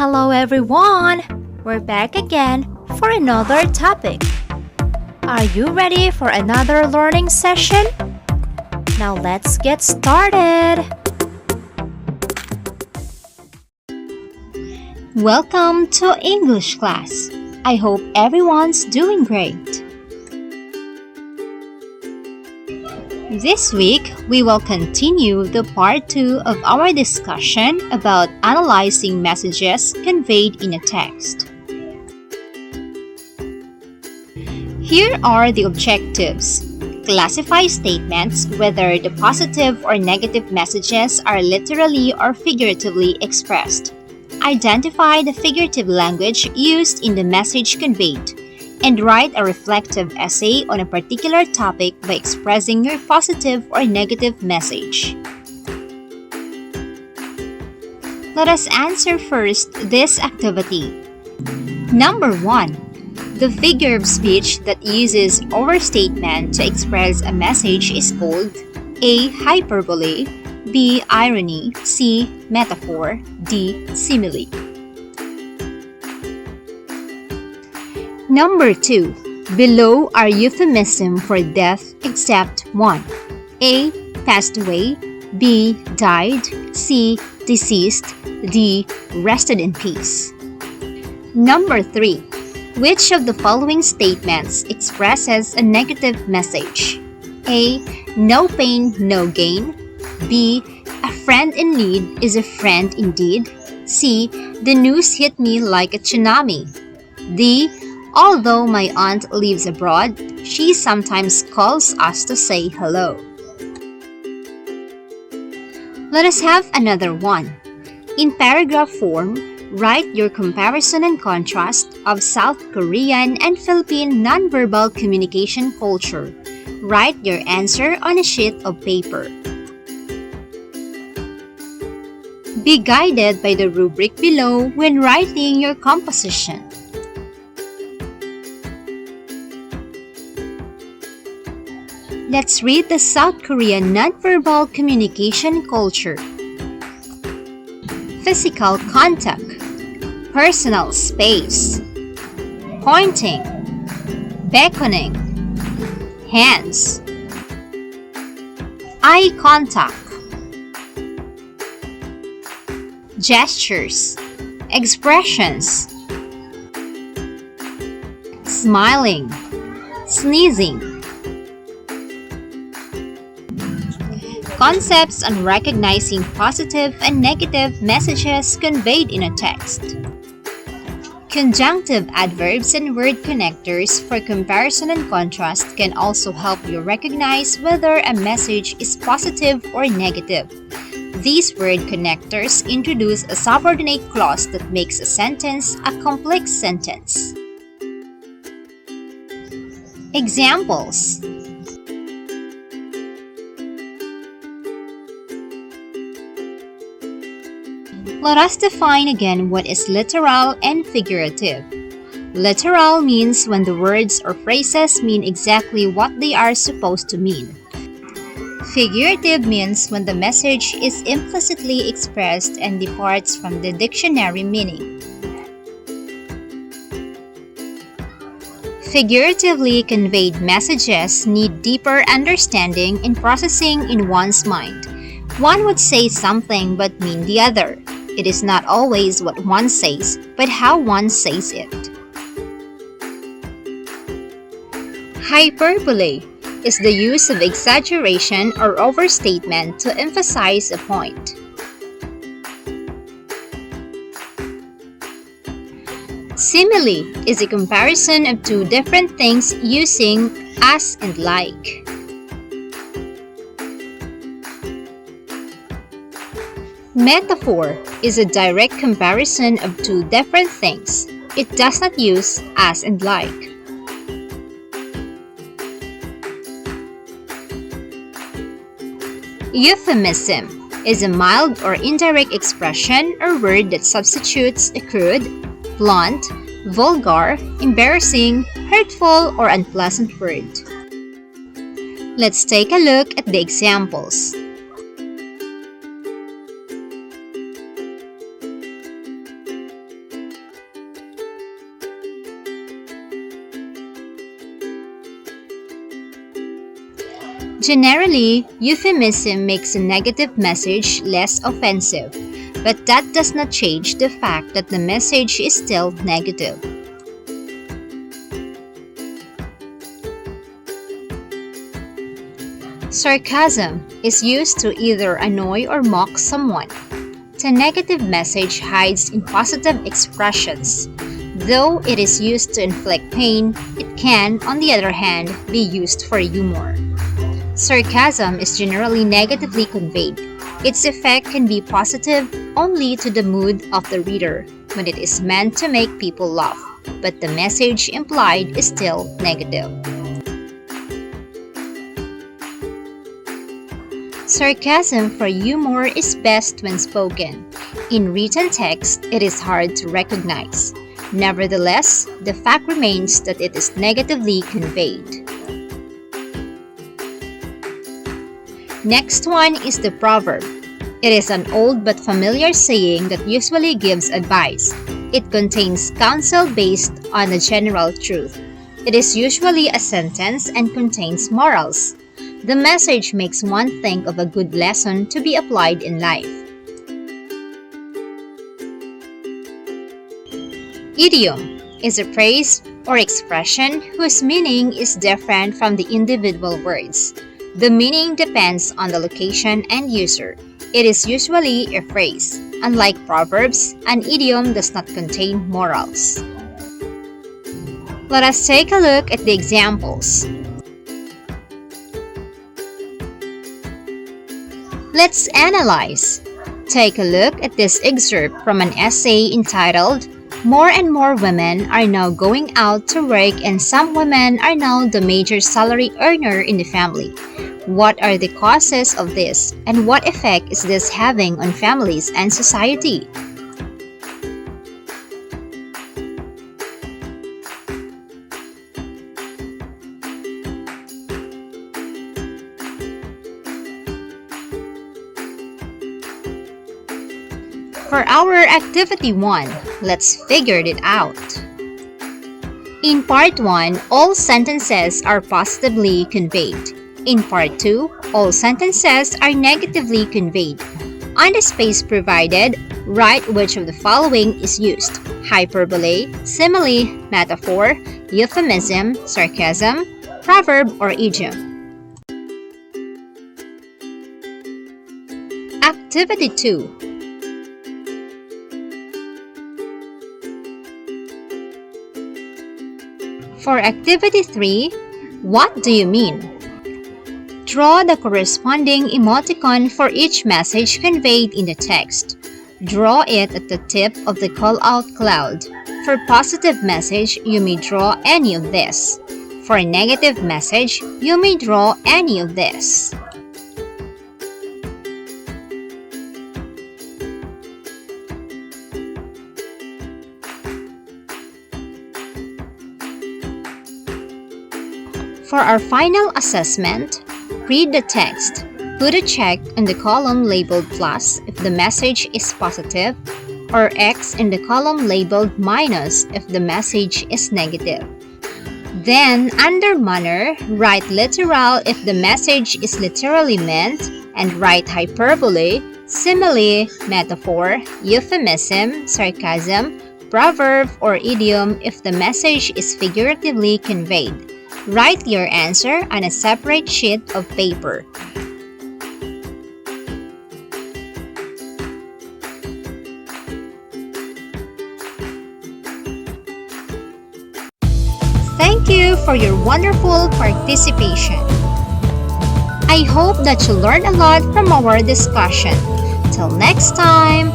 Hello everyone! We're back again for another topic. Are you ready for another learning session? Now let's get started! Welcome to English class. I hope everyone's doing great. This week, we will continue the part 2 of our discussion about analyzing messages conveyed in a text. Here are the objectives. Classify statements whether the positive or negative messages are literally or figuratively expressed. Identify the figurative language used in the message conveyed. And write a reflective essay on a particular topic by expressing your positive or negative message. Let us answer first this activity. Number 1. The figure of speech that uses overstatement to express a message is called A. Hyperbole, B. Irony, C. Metaphor, D. Simile. Number 2. Below are euphemisms for death except one. A. Passed away, B. Died, C. Deceased, D. Rested in peace. Number 3. Which of the following statements expresses a negative message? A. No pain, no gain, B. A friend in need is a friend indeed, C. The news hit me like a tsunami, D. Although my aunt lives abroad, she sometimes calls us to say hello. Let us have another one. In paragraph form, write your comparison and contrast of South Korean and Philippine nonverbal communication culture. Write your answer on a sheet of paper. Be guided by the rubric below when writing your composition. Let's read the South Korean nonverbal communication culture. Physical contact, personal space, pointing, beckoning, hands, eye contact, gestures, expressions, smiling, sneezing. Concepts on recognizing positive and negative messages conveyed in a text. Conjunctive adverbs and word connectors for comparison and contrast can also help you recognize whether a message is positive or negative. These word connectors introduce a subordinate clause that makes a sentence a complex sentence. Examples. Let us define again what is literal and figurative. Literal means when the words or phrases mean exactly what they are supposed to mean. Figurative means when the message is implicitly expressed and departs from the dictionary meaning. Figuratively conveyed messages need deeper understanding and processing in one's mind. One would say something but mean the other. It is not always what one says, but how one says it. Hyperbole is the use of exaggeration or overstatement to emphasize a point. Simile is a comparison of two different things using as and like. Metaphor is a direct comparison of two different things. It does not use as and like. Euphemism is a mild or indirect expression or word that substitutes a crude, blunt, vulgar, embarrassing, hurtful, or unpleasant word. Let's take a look at the examples. Generally, euphemism makes a negative message less offensive, but that does not change the fact that the message is still negative. Sarcasm is used to either annoy or mock someone. The negative message hides in positive expressions. Though it is used to inflict pain, it can, on the other hand, be used for humor. Sarcasm is generally negatively conveyed. Its effect can be positive only to the mood of the reader when it is meant to make people laugh, but the message implied is still negative. Sarcasm for humor is best when spoken. In written text, it is hard to recognize. Nevertheless, the fact remains that it is negatively conveyed. Next one is the proverb. It is an old but familiar saying that usually gives advice. It contains counsel based on a general truth. It is usually a sentence and contains morals. The message makes one think of a good lesson to be applied in life. Idiom is a phrase or expression whose meaning is different from the individual words. The meaning depends on the location and user. It is usually a phrase. Unlike proverbs, an idiom does not contain morals. Let us take a look at the examples. Let's analyze. Take a look at this excerpt from an essay entitled, "More and more women are now going out to work and some women are now the major salary earner in the family. What are the causes of this and what effect is this having on families and society?" For our activity 1, let's figure it out. In part 1, all sentences are positively conveyed. In part 2, all sentences are negatively conveyed. On the space provided, write which of the following is used: hyperbole, simile, metaphor, euphemism, sarcasm, proverb, or idiom. Activity 2. For activity 3, what do you mean? Draw the corresponding emoticon for each message conveyed in the text. Draw it at the tip of the call-out cloud. For positive message, you may draw any of this. For a negative message, you may draw any of this. For our final assessment, read the text. Put a check in the column labeled plus if the message is positive, or X in the column labeled minus if the message is negative. Then, under manner, write literal if the message is literally meant, and write hyperbole, simile, metaphor, euphemism, sarcasm, proverb, or idiom if the message is figuratively conveyed. Write your answer on a separate sheet of paper. Thank you for your wonderful participation. I hope that you learned a lot from our discussion. Till next time!